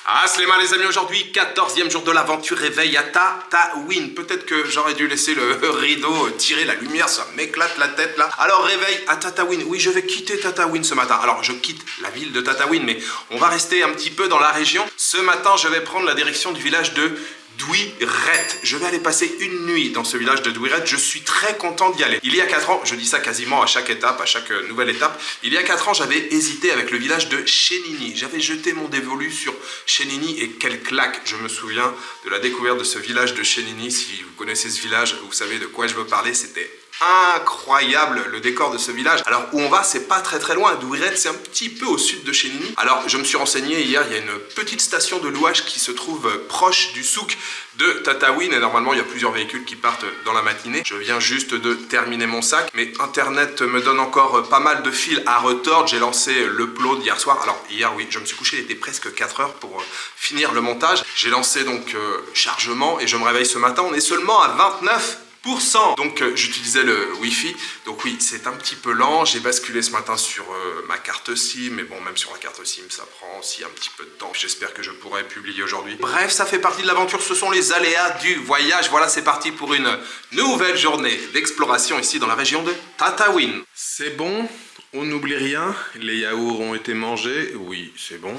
Ah, Sléma les amis, aujourd'hui 14e jour de l'aventure, réveil à Tataouine. Peut-être que j'aurais dû laisser le rideau tirer, la lumière, ça m'éclate la tête là. Alors réveil à Tataouine, oui je vais quitter Tataouine ce matin. Alors je quitte la ville de Tataouine, mais on va rester un petit peu dans la région. Ce matin je vais prendre la direction du village de Douiret. Je vais aller passer une nuit dans ce village de Douiret. Je suis très content d'y aller. Il y a 4 ans, je dis ça quasiment à chaque étape, à chaque nouvelle étape. Il y a 4 ans, j'avais hésité avec le village de Chénini. J'avais jeté mon dévolu sur Chénini et quelle claque. Je me souviens de la découverte de ce village de Chénini. Si vous connaissez ce village, vous savez de quoi je veux parler. C'était incroyable le décor de ce village. Alors où on va, c'est pas très loin. Douiret, c'est un petit peu au sud de Chénini. Alors je me suis renseigné hier, il y a une petite station de louage qui se trouve proche du souk de Tataouine et normalement il y a plusieurs véhicules qui partent dans la matinée. Je viens juste de terminer mon sac, mais internet me donne encore pas mal de fils à retordre. J'ai lancé l'upload hier soir. Alors hier oui, je me suis couché, il était presque 4 heures pour finir le montage. J'ai lancé donc chargement et je me réveille ce matin, on est seulement à 29%. Donc j'utilisais le Wi-Fi, donc oui c'est un petit peu lent. J'ai basculé ce matin sur ma carte SIM, mais bon même sur la carte SIM ça prend aussi un petit peu de temps. J'espère que je pourrai publier aujourd'hui. Bref, ça fait partie de l'aventure, ce sont les aléas du voyage. Voilà, c'est parti pour une nouvelle journée d'exploration ici dans la région de Tataouine. C'est bon, on n'oublie rien, les yaourts ont été mangés, oui c'est bon.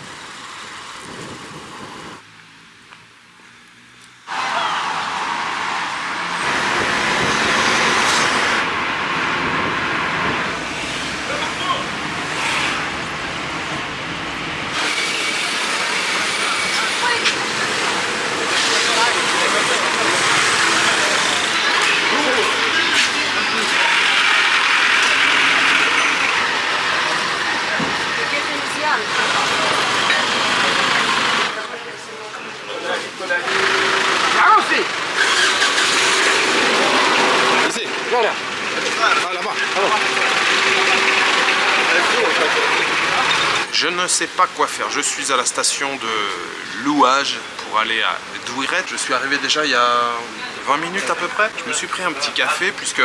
Je ne sais pas quoi faire. Je suis à la station de louage pour aller à Douiret. Je suis arrivé déjà il y a 20 minutes à peu près. Je me suis pris un petit café puisque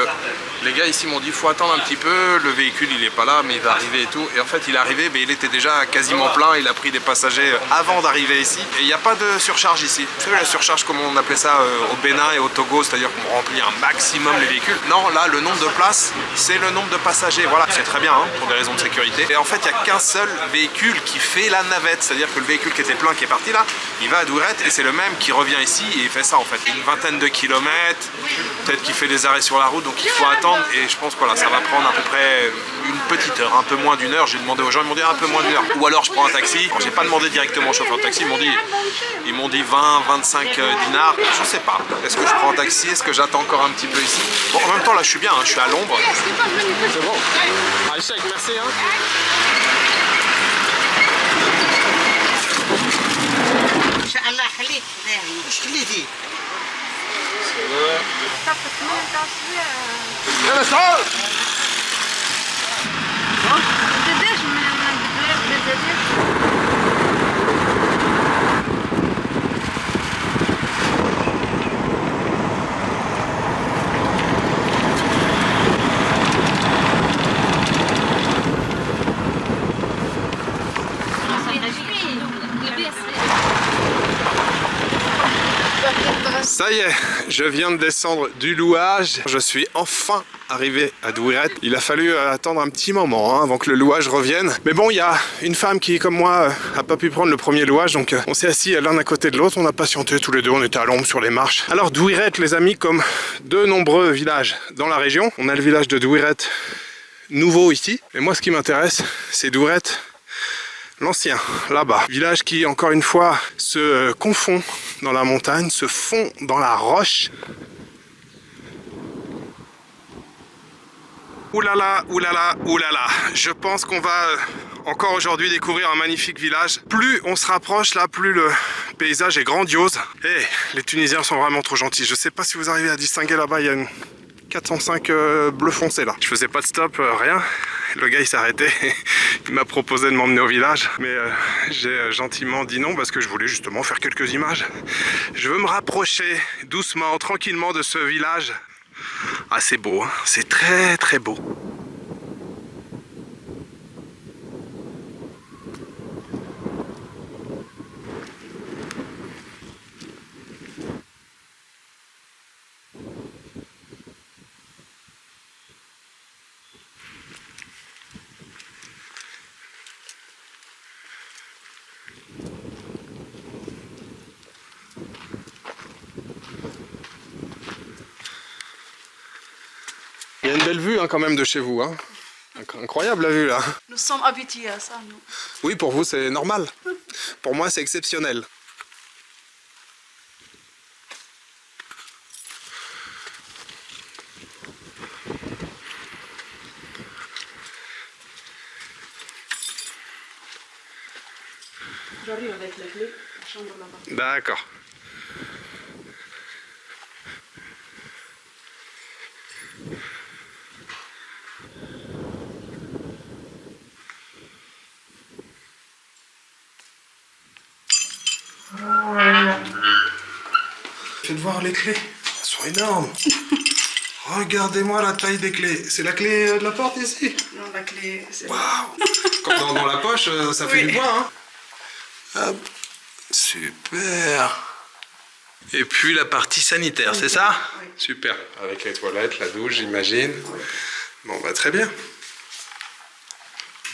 les gars ici m'ont dit faut attendre un petit peu, le véhicule il est pas là mais il va arriver et tout. Et en fait il est arrivé mais il était déjà quasiment plein, il a pris des passagers avant d'arriver ici. Et il n'y a pas de surcharge ici. Vous savez la surcharge comme on appelait ça au Bénin et au Togo, c'est-à-dire qu'on remplit un maximum les véhicules. Non, là le nombre de places c'est le nombre de passagers. Voilà, c'est très bien hein, pour des raisons de sécurité. Et en fait il n'y a qu'un seul véhicule qui fait la navette, c'est-à-dire que le véhicule qui était plein qui est parti là, il va à Douiret et c'est le même qui revient ici et il fait ça en fait. Une vingtaine de kilomètres, peut-être qu'il fait des arrêts sur la route donc il faut attendre et je pense que voilà, ça va prendre à peu près une petite heure, un peu moins d'une heure. J'ai demandé aux gens, ils m'ont dit un peu moins d'une heure. Ou alors je prends un taxi. Bon, j'ai pas demandé directement au chauffeur de taxi, ils m'ont dit 20, 25 dinars. Je sais pas. Est-ce que je prends un taxi? Est-ce que j'attends encore un petit peu ici? Bon, en même temps là je suis bien, hein, je suis à l'ombre. C'est bon. Aïchek, merci. Hein. الله يخليك ايش خليتي؟ يلا تعال. Ça y est, je viens de descendre du louage. Je suis enfin arrivé à Douiret. Il a fallu attendre un petit moment hein, avant que le louage revienne. Mais bon, il y a une femme qui, comme moi, a pas pu prendre le premier louage. Donc on s'est assis l'un à côté de l'autre. On a patienté tous les deux. On était à l'ombre sur les marches. Alors Douiret, les amis, comme de nombreux villages dans la région. On a le village de Douiret nouveau ici. Et moi, ce qui m'intéresse, c'est Douiret l'ancien, là-bas. Village qui, encore une fois, se confond dans la montagne, se fond dans la roche. Oulala, oulala, oulala. Je pense qu'on va encore aujourd'hui découvrir un magnifique village. Plus on se rapproche là, plus le paysage est grandiose. Et les Tunisiens sont vraiment trop gentils. Je sais pas si vous arrivez à distinguer là-bas, il y a une 405 bleu foncé là. Je faisais pas de stop, rien. Le gars il s'est arrêté, il m'a proposé de m'emmener au village, mais j'ai gentiment dit non parce que je voulais justement faire quelques images. Je veux me rapprocher doucement, tranquillement de ce village. Ah c'est beau, hein, c'est très très beau. y a une belle vue hein, quand même de chez vous. Hein. Incroyable la vue là. Nous sommes habitués à ça, nous. Oui, pour vous c'est normal. Pour moi c'est exceptionnel. J'arrive avec les clés, la chambre là-bas. D'accord. Faites voir les clés, elles sont énormes. Regardez-moi la taille des clés. C'est la clé de la porte ici? Non, la clé, c'est... Waouh! Comme dans la poche, ça fait Oui. du poids, hein? Hop. Super! Et puis la partie sanitaire, c'est ça? Oui. Super. Avec les toilettes, la douche, j'imagine. Bon, bah très bien.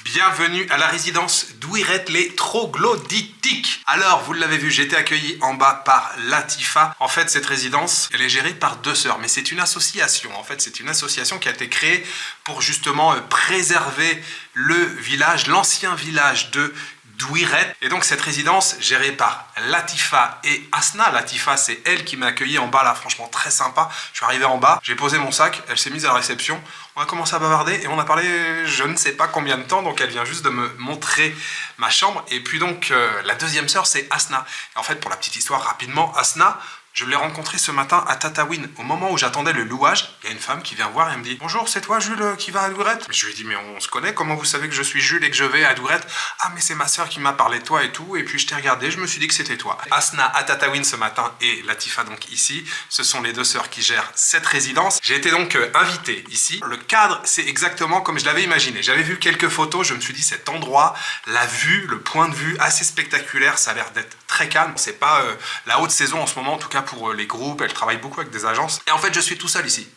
Bienvenue à la résidence Douiret les Troglodytiques. Alors, vous l'avez vu, j'ai été accueilli en bas par Latifa. En fait, cette résidence, elle est gérée par deux sœurs, mais c'est une association. En fait, c'est une association qui a été créée pour justement préserver le village, l'ancien village de Douiret. Et donc cette résidence gérée par Latifa et Asna. Latifa, c'est elle qui m'a accueilli en bas là, franchement très sympa. Je suis arrivé en bas, j'ai posé mon sac, elle s'est mise à la réception. On a commencé à bavarder et on a parlé je ne sais pas combien de temps. Donc elle vient juste de me montrer ma chambre. Et puis donc la deuxième sœur c'est Asna. Et en fait pour la petite histoire rapidement, Asna, je l'ai rencontré ce matin à Tataouine. Au moment où j'attendais le louage, il y a une femme qui vient voir et elle me dit « Bonjour, c'est toi Jules qui va à Douiret ?» Je lui ai dit « Mais on se connaît, comment vous savez que je suis Jules et que je vais à Douiret ?»« Ah mais c'est ma soeur qui m'a parlé de toi et tout. » Et puis je t'ai regardé, je me suis dit que c'était toi. Asna à Tataouine ce matin et Latifa donc ici. Ce sont les deux sœurs qui gèrent cette résidence. J'ai été donc invité ici. Le cadre, c'est exactement comme je l'avais imaginé. J'avais vu quelques photos, je me suis dit cet endroit, la vue, le point de vue assez spectaculaire, ça a l'air d'être très calme. C'est pas la haute saison en ce moment, en tout cas pour les groupes. Elle travaille beaucoup avec des agences. Et en fait, je suis tout seul ici.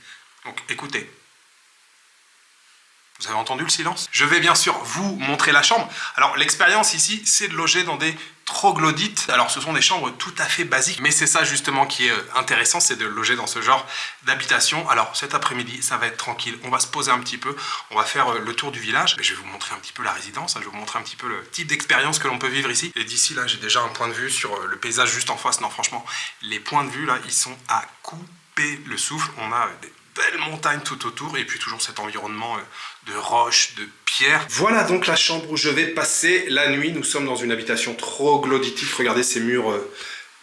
Donc, écoutez. Vous avez entendu le silence? Je vais bien sûr vous montrer la chambre. Alors, l'expérience ici, c'est de loger dans des troglodytes. Alors, ce sont des chambres tout à fait basiques. Mais c'est ça, justement, qui est intéressant, c'est de loger dans ce genre d'habitation. Alors, cet après-midi, ça va être tranquille. On va se poser un petit peu. On va faire le tour du village. Je vais vous montrer un petit peu la résidence. Je vais vous montrer un petit peu le type d'expérience que l'on peut vivre ici. Et d'ici, là, j'ai déjà un point de vue sur le paysage juste en face. Non, franchement, les points de vue, là, ils sont à couper le souffle. On a des belles montagnes tout autour et puis toujours cet environnement de roches, de pierres. Voilà donc la chambre où je vais passer la nuit. Nous sommes dans une habitation troglodytique. Regardez ces murs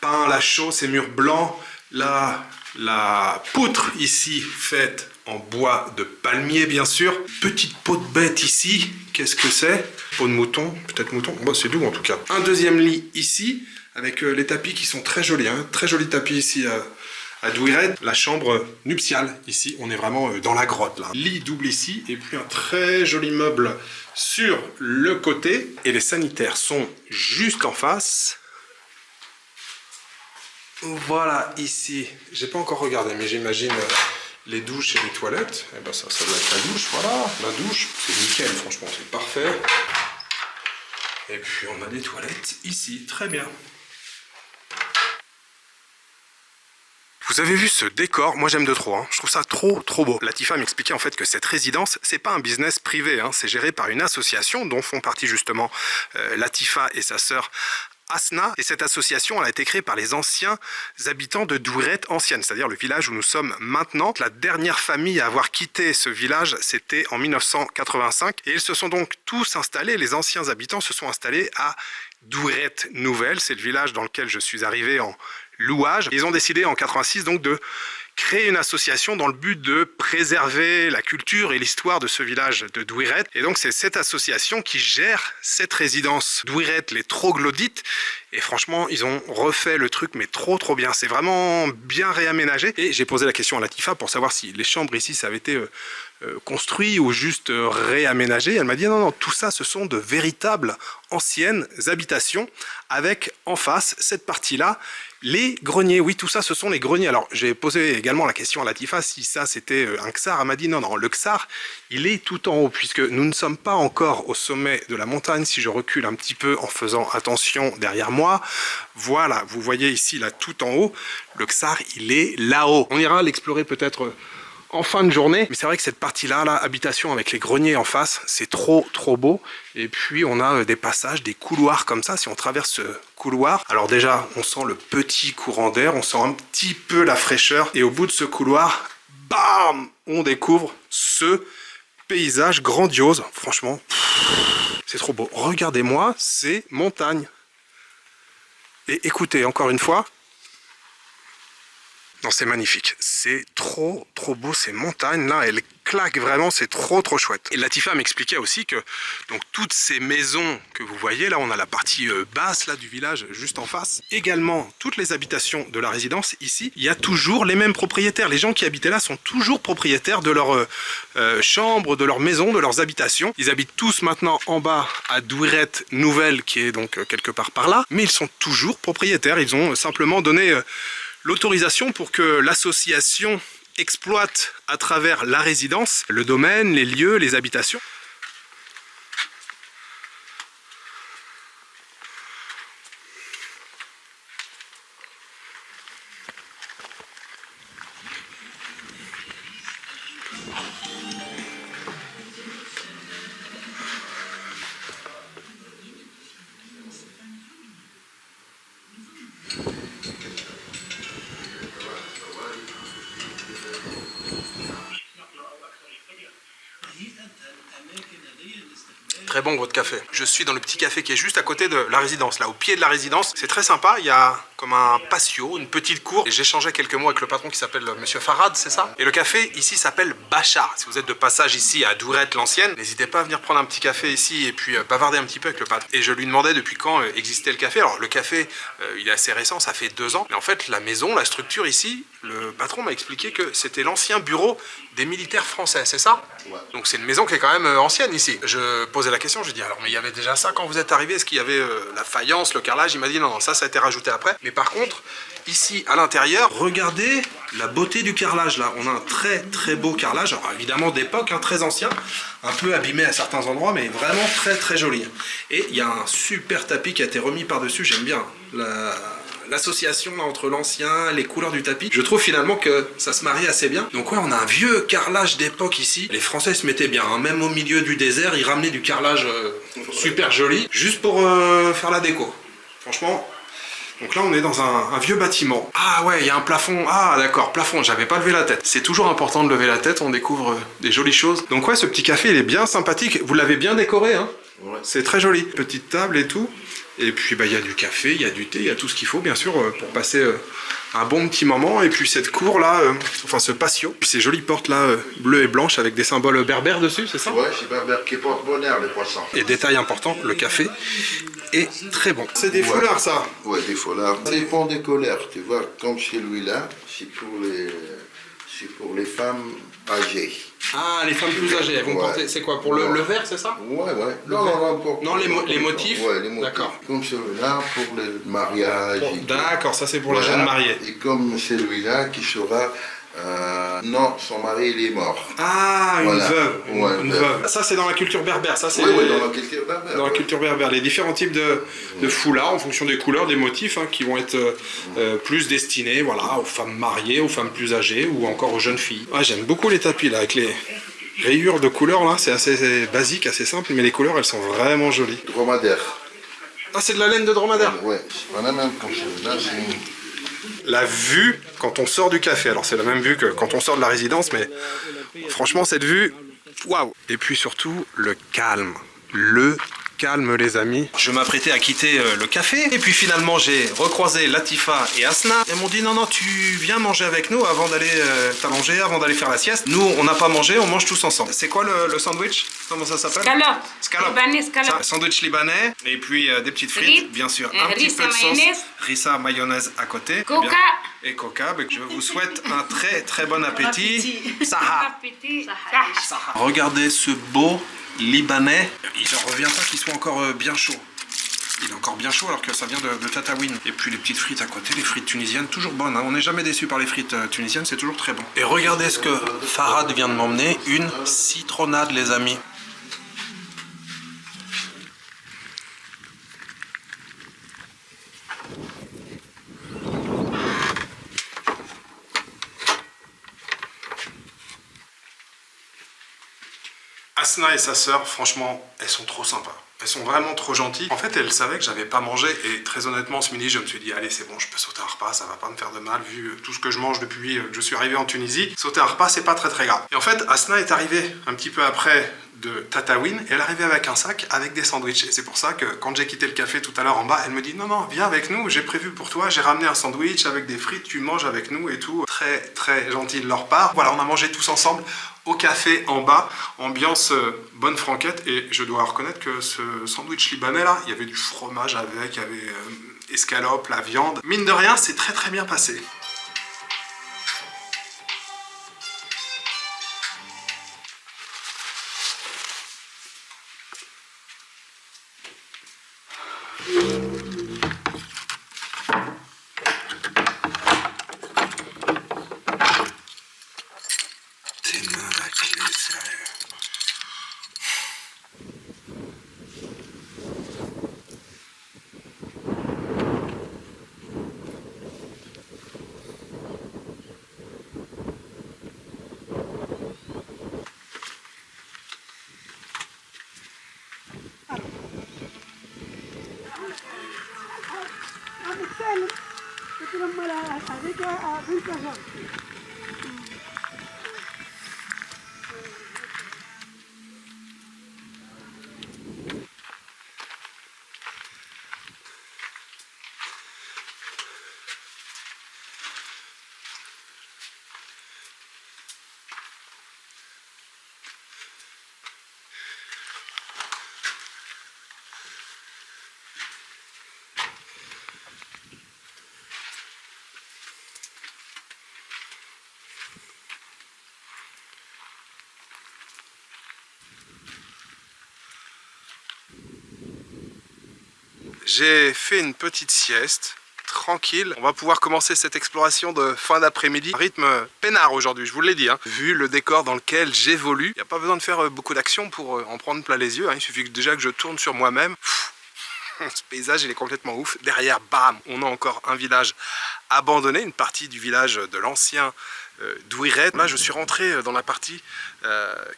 peints à la chaux, ces murs blancs. Là, la poutre ici faite en bois de palmier bien sûr. Petite peau de bête ici. Qu'est-ce que c'est? Peau de mouton, peut-être mouton. Bon, c'est doux en tout cas. Un deuxième lit ici avec les tapis qui sont très jolis. Hein. Très jolis tapis ici à Douiret, la chambre nuptiale. Ici, on est vraiment dans la grotte là. Lit double ici et puis un très joli meuble sur le côté. Et les sanitaires sont juste en face. Voilà ici. J'ai pas encore regardé, mais j'imagine les douches et les toilettes. Et ben ça doit être la douche. Voilà, la douche. C'est nickel, franchement, c'est parfait. Et puis on a des toilettes ici, très bien. Vous avez vu ce décor? Moi j'aime de trop, hein. Je trouve ça trop beau. Latifa m'expliquait en fait que cette résidence, c'est pas un business privé, hein. C'est géré par une association dont font partie justement Latifa et sa sœur Asna. Et cette association, elle a été créée par les anciens habitants de Douiret ancienne, c'est-à-dire le village où nous sommes maintenant. La dernière famille à avoir quitté ce village, c'était en 1985. Et ils se sont donc tous installés, les anciens habitants se sont installés à Douiret Nouvelle. C'est le village dans lequel je suis arrivé en louage. Ils ont décidé en 86 donc de créer une association dans le but de préserver la culture et l'histoire de ce village de Douiret. Et donc c'est cette association qui gère cette résidence Douiret les Troglodytes. Et franchement, ils ont refait le truc, mais trop bien. C'est vraiment bien réaménagé. Et j'ai posé la question à Latifa pour savoir si les chambres ici, ça avait été construit ou juste réaménagé. Elle m'a dit non, tout ça, ce sont de véritables anciennes habitations avec en face cette partie-là. Les greniers, oui, tout ça, ce sont les greniers. Alors, j'ai posé également la question à Latifa si ça, c'était un Ksar. Elle m'a dit non, le Ksar, il est tout en haut, puisque nous ne sommes pas encore au sommet de la montagne. Si je recule un petit peu en faisant attention derrière moi, voilà, vous voyez ici, là, tout en haut, le Ksar, il est là-haut. On ira l'explorer peut-être en fin de journée. Mais c'est vrai que cette partie-là, là, habitation avec les greniers en face, c'est trop beau. Et puis on a des passages, des couloirs comme ça. Si on traverse ce couloir, alors déjà on sent le petit courant d'air, on sent un petit peu la fraîcheur. Et au bout de ce couloir, bam, on découvre ce paysage grandiose. Franchement, c'est trop beau. Regardez-moi ces montagnes. Et écoutez, encore une fois, non, c'est magnifique. C'est trop beau, ces montagnes là, elles claquent vraiment, c'est trop chouette. Et Latifa m'expliquait aussi que donc toutes ces maisons que vous voyez là, on a la partie basse là du village juste en face. Également, toutes les habitations de la résidence ici, il y a toujours les mêmes propriétaires. Les gens qui habitaient là sont toujours propriétaires de leur chambre, de leur maison, de leurs habitations. Ils habitent tous maintenant en bas à Douirette Nouvelle, qui est donc quelque part par là, mais ils sont toujours propriétaires. Ils ont simplement donné l'autorisation pour que l'association exploite à travers la résidence le domaine, les lieux, les habitations. Très bon votre café. Je suis dans le petit café qui est juste à côté de la résidence, là au pied de la résidence. C'est très sympa, il y a comme un patio, une petite cour. Et j'échangeais quelques mots avec le patron qui s'appelle Monsieur Farad, c'est ça? Et le café ici s'appelle Bachar. Si vous êtes de passage ici à Douirette l'ancienne, n'hésitez pas à venir prendre un petit café ici et puis bavarder un petit peu avec le patron. Et je lui demandais depuis quand existait le café. Alors le café, il est assez récent, ça fait 2 ans. Mais en fait la maison, la structure ici, le patron m'a expliqué que c'était l'ancien bureau des militaires français, c'est ça? Ouais. Donc c'est une maison qui est quand même ancienne ici. Je posais la question, je dis alors mais il y avait déjà ça quand vous êtes arrivé? Est-ce qu'il y avait la faïence, le carrelage? Il m'a dit non, ça a été rajouté après. Mais par contre, ici à l'intérieur, regardez la beauté du carrelage là. On a un très beau carrelage, alors évidemment d'époque, hein, très ancien, un peu abîmé à certains endroits, mais vraiment très joli. Et il y a un super tapis qui a été remis par-dessus, j'aime bien l'association entre l'ancien, les couleurs du tapis. Je trouve finalement que ça se marie assez bien. Donc ouais, on a un vieux carrelage d'époque ici. Les Français se mettaient bien, hein. Même au milieu du désert, ils ramenaient du carrelage super joli, juste pour faire la déco. Franchement, donc là on est dans un vieux bâtiment. Ah ouais, il y a un plafond. Ah d'accord, plafond, j'avais pas levé la tête. C'est toujours important de lever la tête, on découvre des jolies choses. Donc ouais, ce petit café il est bien sympathique. Vous l'avez bien décoré, hein? Ouais. C'est très joli. Petite table et tout. Et puis bah, il y a du café, il y a du thé, il y a tout ce qu'il faut bien sûr pour passer un bon petit moment. Et puis cette cour là, enfin ce patio, puis ces jolies portes là bleues et blanches avec des symboles berbères dessus, c'est ça? Ouais, c'est berbère qui porte bonheur les poissons. Et détail important, le café est très bon. C'est des foulards ça? Ouais, des foulards. Ça dépend des couleurs, tu vois, comme celui-là, c'est pour les femmes âgées. Ah, les femmes plus âgées, elles vont porter, c'est quoi, pour le vert, c'est ça? Ouais. Non, les motifs. Ouais, les motifs. D'accord. Comme celui-là, pour le mariage. D'accord, ça c'est pour les jeunes mariés. Et comme celui-là qui sera... non, son mari il est mort. Ah, une veuve. Ouais, une veuve. Ça c'est dans la culture berbère. Ça c'est dans la culture berbère. Dans la culture berbère, les différents types de foulards en fonction des couleurs, des motifs qui vont être plus destinés, voilà, aux femmes mariées, aux femmes plus âgées ou encore aux jeunes filles. Ah, j'aime beaucoup les tapis là avec les rayures de couleurs là. C'est assez basique, assez simple, mais les couleurs elles sont vraiment jolies. Dromadaire. Ah, c'est de la laine de dromadaire. Ouais, c'est pas la même comme celui-là. La vue quand on sort du café, alors c'est la même vue que quand on sort de la résidence, mais franchement cette vue, waouh! Et puis surtout le calme, les amis. Je m'apprêtais à quitter le café et puis finalement j'ai recroisé Latifa et Asna. Elles m'ont dit non, tu viens manger avec nous avant d'aller t'allonger, avant d'aller faire la sieste. Nous on n'a pas mangé, on mange tous ensemble. C'est quoi le sandwich? Comment ça s'appelle? Scalope. Libanais, scalope. Sandwich libanais et puis des petites frites, bien sûr. Un petit peu de sauce, rissa mayonnaise à côté. Coca. Et coca. Je vous souhaite un très bon appétit. Saha. Regardez ce beau libanais. Il ne revient pas qu'il soit encore bien chaud. Il est encore bien chaud alors que ça vient de Tataouine. Et puis les petites frites à côté, les frites tunisiennes, toujours bonnes. Hein. On n'est jamais déçu par les frites tunisiennes, c'est toujours très bon. Et regardez ce que Farad vient de m'emmener, une citronnade les amis. Asna et sa sœur, franchement, elles sont trop sympas. Elles sont vraiment trop gentilles. En fait, elles savaient que j'avais pas mangé et très honnêtement, ce midi, je me suis dit, allez, c'est bon, je peux sauter un repas, ça va pas me faire de mal vu tout ce que je mange depuis que je suis arrivé en Tunisie. Sauter un repas, c'est pas très grave. Et en fait, Asna est arrivée un petit peu après de Tataouine et elle est arrivée avec un sac avec des sandwichs. Et c'est pour ça que quand j'ai quitté le café tout à l'heure en bas, elle me dit, non, viens avec nous, j'ai prévu pour toi, j'ai ramené un sandwich avec des frites, tu manges avec nous et tout. Très gentil de leur part. Voilà, on a mangé tous ensemble au café en bas, ambiance bonne franquette, et je dois reconnaître que ce sandwich libanais là, il y avait du fromage avec, il y avait escalope, la viande. Mine de rien, c'est très bien passé. J'ai fait une petite sieste, tranquille. On va pouvoir commencer cette exploration de fin d'après-midi. Rythme peinard aujourd'hui, je vous l'ai dit. Hein. Vu le décor dans lequel j'évolue, il n'y a pas besoin de faire beaucoup d'action pour en prendre plein les yeux. Hein. Il suffit déjà que je tourne sur moi-même. Ce paysage, il est complètement ouf. Derrière, bam, on a encore un village abandonné, une partie du village de l'ancien Douiret. Là, je suis rentré dans la partie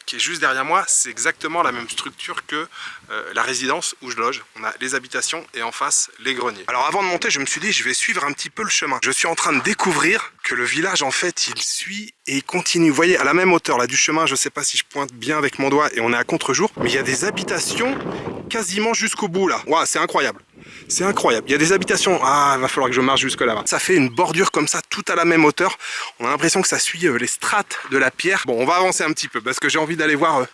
qui est juste derrière moi. C'est exactement la même structure que la résidence où je loge. On a les habitations et en face, les greniers. Alors avant de monter, je me suis dit, je vais suivre un petit peu le chemin. Je suis en train de découvrir que le village, en fait, il suit et il continue. Vous voyez, à la même hauteur là du chemin, je ne sais pas si je pointe bien avec mon doigt et on est à contre-jour, mais il y a des habitations quasiment jusqu'au bout là. Waouh, c'est incroyable. C'est incroyable. Il y a des habitations. Ah, il va falloir que je marche jusque là-bas. Ça fait une bordure comme ça, tout à la même hauteur. On a l'impression que ça suit les strates de la pierre. Bon, on va avancer un petit peu parce que j'ai envie d'aller voir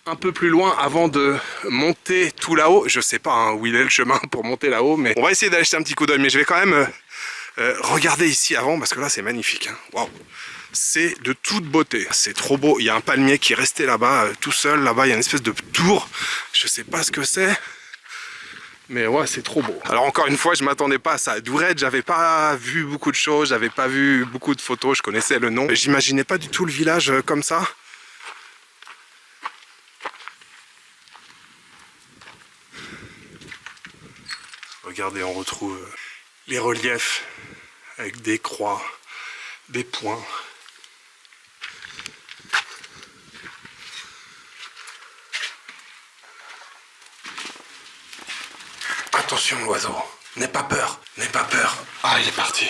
un peu plus loin avant de monter tout là-haut. Je sais pas hein, où il est le chemin pour monter là-haut, mais on va essayer d'aller jeter un petit coup d'œil. Mais je vais quand même regarder ici avant parce que là, c'est magnifique. Hein. Waouh! C'est de toute beauté. C'est trop beau. Il y a un palmier qui est resté là-bas, tout seul. Là-bas, il y a une espèce de tour. Je sais pas ce que c'est. Mais ouais, c'est trop beau. Alors encore une fois, je m'attendais pas à ça. Douiret, j'avais pas vu beaucoup de choses, j'avais pas vu beaucoup de photos, je connaissais le nom. J'imaginais pas du tout le village comme ça. Regardez, on retrouve les reliefs avec des croix, des points. Attention l'oiseau, n'aie pas peur, n'aie pas peur. Ah, il est parti.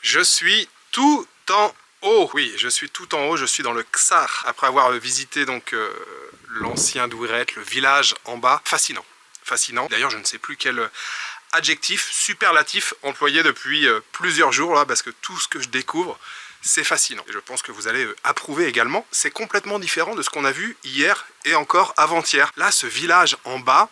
Je suis tout en haut. Oui, je suis tout en haut, je suis dans le Ksar. Après avoir visité donc l'ancien Douiret, le village en bas. Fascinant, fascinant. D'ailleurs, je ne sais plus quel adjectif, superlatif employé depuis plusieurs jours là, parce que tout ce que je découvre, c'est fascinant. Et je pense que vous allez approuver également. C'est complètement différent de ce qu'on a vu hier et encore avant-hier. Là, ce village en bas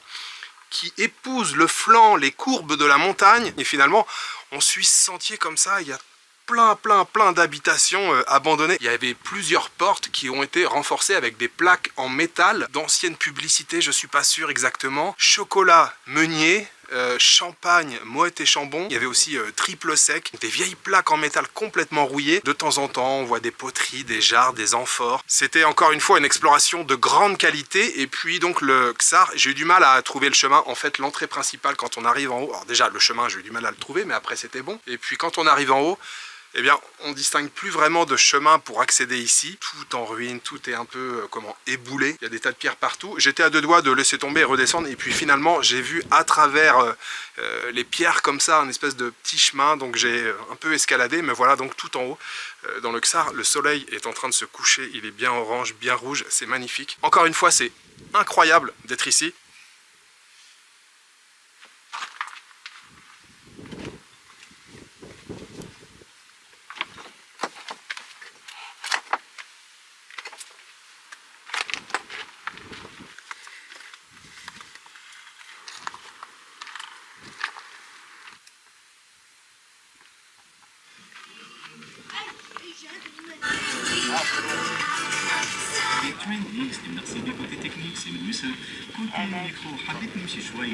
qui épouse le flanc, les courbes de la montagne. Et finalement, on suit ce sentier comme ça. Il y a plein d'habitations abandonnées. Il y avait plusieurs portes qui ont été renforcées avec des plaques en métal d'anciennes publicités, je suis pas sûr exactement. Chocolat Meunier, champagne Moët et Chambon. Il y avait aussi triple sec, des vieilles plaques en métal complètement rouillées. De temps en temps, on voit des poteries, des jarres, des amphores. C'était encore une fois une exploration de grande qualité. Et puis donc le Ksar, j'ai eu du mal à trouver le chemin. En fait, l'entrée principale quand on arrive en haut, alors déjà le chemin, j'ai eu du mal à le trouver, mais après c'était bon. Et puis quand on arrive en haut, eh bien, on distingue plus vraiment de chemin pour accéder ici. Tout en ruine, tout est un peu, éboulé. Il y a des tas de pierres partout. J'étais à deux doigts de laisser tomber et redescendre. Et puis finalement, j'ai vu à travers les pierres comme ça, un espèce de petit chemin. Donc j'ai un peu escaladé. Mais voilà, donc tout en haut, dans le Ksar, le soleil est en train de se coucher. Il est bien orange, bien rouge. C'est magnifique. Encore une fois, c'est incroyable d'être ici. merci du côté technique, c'est mieux ce côté électro. حبيت نمشي شوي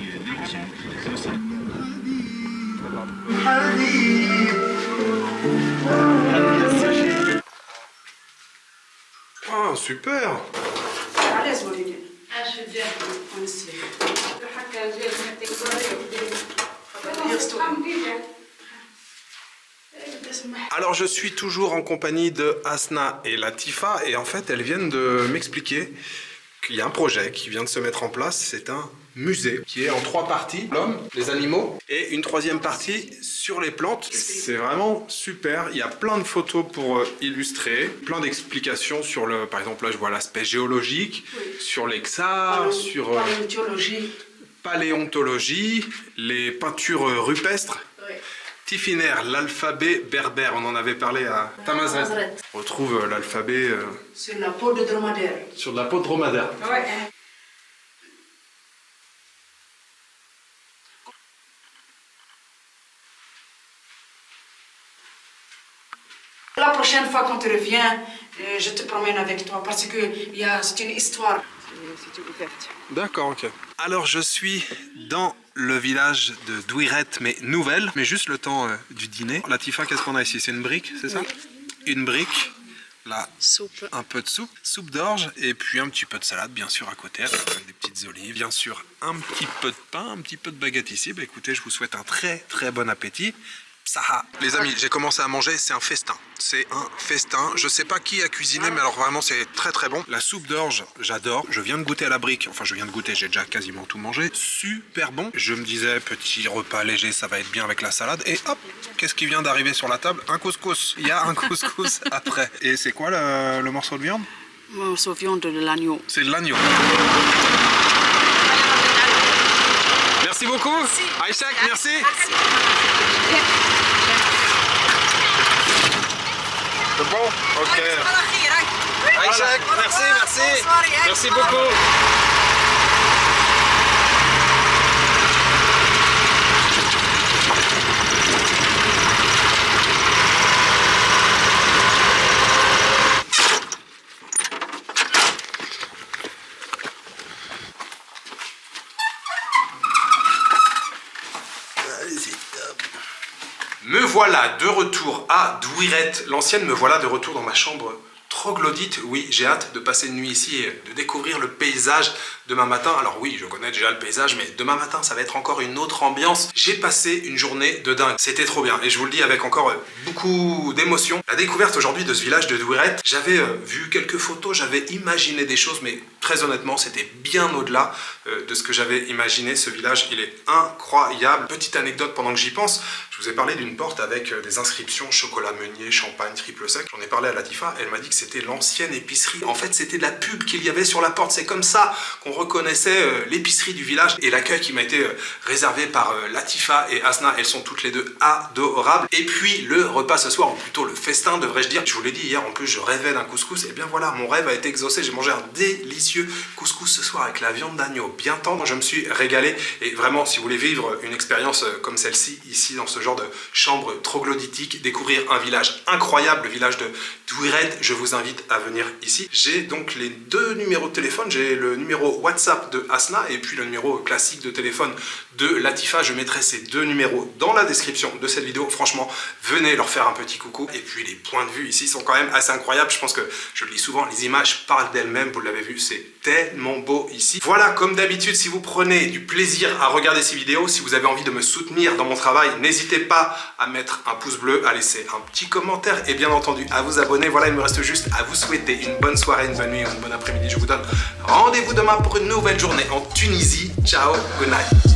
Ah, super! Alors je suis toujours en compagnie de Asna et Latifa et en fait elles viennent de m'expliquer qu'il y a un projet qui vient de se mettre en place. C'est un musée qui est en 3 parties, l'homme, les animaux et une 3e partie sur les plantes. C'est vraiment super, il y a plein de photos pour illustrer, plein d'explications sur le, par exemple là je vois l'aspect géologique, sur les Ksar, sur paléontologie, les peintures rupestres. Tifiner, l'alphabet berbère, on en avait parlé à Tamazret. On retrouve l'alphabet sur la peau de dromadaire. Sur de la peau de dromadaire. Ouais. La prochaine fois quand tu reviens, je te promène avec toi parce que c'est une histoire. C'est ouverte. D'accord, ok. Alors je suis dans le village de Douiret, mais nouvelle, mais juste le temps du dîner. Latifa, qu'est-ce qu'on a ici? C'est une brique, c'est ça? Une brique, là, Soupe. un peu de soupe, soupe d'orge, et puis un petit peu de salade, bien sûr, à côté, avec des petites olives, bien sûr, un petit peu de pain, un petit peu de baguette ici. Bah écoutez, je vous souhaite un très très bon appétit. Saha. Les amis, j'ai commencé à manger, c'est un festin. C'est un festin. Je sais pas qui a cuisiné, mais alors vraiment c'est très très bon. La soupe d'orge, j'adore. Je viens de goûter à la brique. Enfin, je viens de goûter, j'ai déjà quasiment tout mangé. Super bon. Je me disais, petit repas léger, ça va être bien avec la salade. Et hop, qu'est-ce qui vient d'arriver sur la table? Un couscous. Il y a un couscous après. Et c'est quoi le morceau de viande? Le morceau de viande de l'agneau. C'est de l'agneau. Merci beaucoup. Aïchak, merci. C'est bon? Ok. Aïchak, merci. Merci beaucoup. Me voilà de retour à Douiret, l'ancienne. Me voilà de retour dans ma chambre troglodyte. Oui, j'ai hâte de passer une nuit ici et de découvrir le paysage demain matin. Alors oui, je connais déjà le paysage, mais demain matin, ça va être encore une autre ambiance. J'ai passé une journée de dingue. C'était trop bien et je vous le dis avec encore beaucoup d'émotion. La découverte aujourd'hui de ce village de Douiret, j'avais vu quelques photos, j'avais imaginé des choses, mais très honnêtement, c'était bien au-delà de ce que j'avais imaginé. Ce village, il est incroyable. Petite anecdote pendant que j'y pense, je vous ai parlé d'une porte avec des inscriptions chocolat meunier, champagne, triple sec. J'en ai parlé à Latifa, elle m'a dit que c'était l'ancienne épicerie. En fait, c'était de la pub qu'il y avait sur la porte. C'est comme ça qu'on reconnaissait l'épicerie du village. Et l'accueil qui m'a été réservé par Latifa et Asna, elles sont toutes les deux adorables. Et puis le repas ce soir, ou plutôt le festin devrais-je dire. Je vous l'ai dit hier, en plus je rêvais d'un couscous. Et bien voilà, mon rêve a été exaucé. J'ai mangé un délicieux couscous ce soir avec la viande d'agneau bien tendre. Je me suis régalé. Et vraiment, si vous voulez vivre une expérience comme celle-ci, ici dans ce genre de chambre troglodytique, découvrir un village incroyable, le village de Douiret, je vous invite à venir ici. J'ai donc les deux numéros de téléphone. J'ai le numéro WhatsApp de Asna et puis le numéro classique de téléphone de Latifa. Je mettrai ces deux numéros dans la description de cette vidéo. Franchement, venez leur faire un petit coucou. Et puis les points de vue ici sont quand même assez incroyables. Je pense que, je le dis souvent, les images parlent d'elles-mêmes. Vous l'avez vu, c'est tellement beau ici. Voilà, comme d'habitude, si vous prenez du plaisir à regarder ces vidéos, si vous avez envie de me soutenir dans mon travail, n'hésitez pas à mettre un pouce bleu, à laisser un petit commentaire et bien entendu à vous abonner. Voilà, il me reste juste à vous souhaiter une bonne soirée, une bonne nuit ou une bonne après-midi. Je vous donne rendez-vous demain pour une nouvelle journée en Tunisie. Ciao, good night.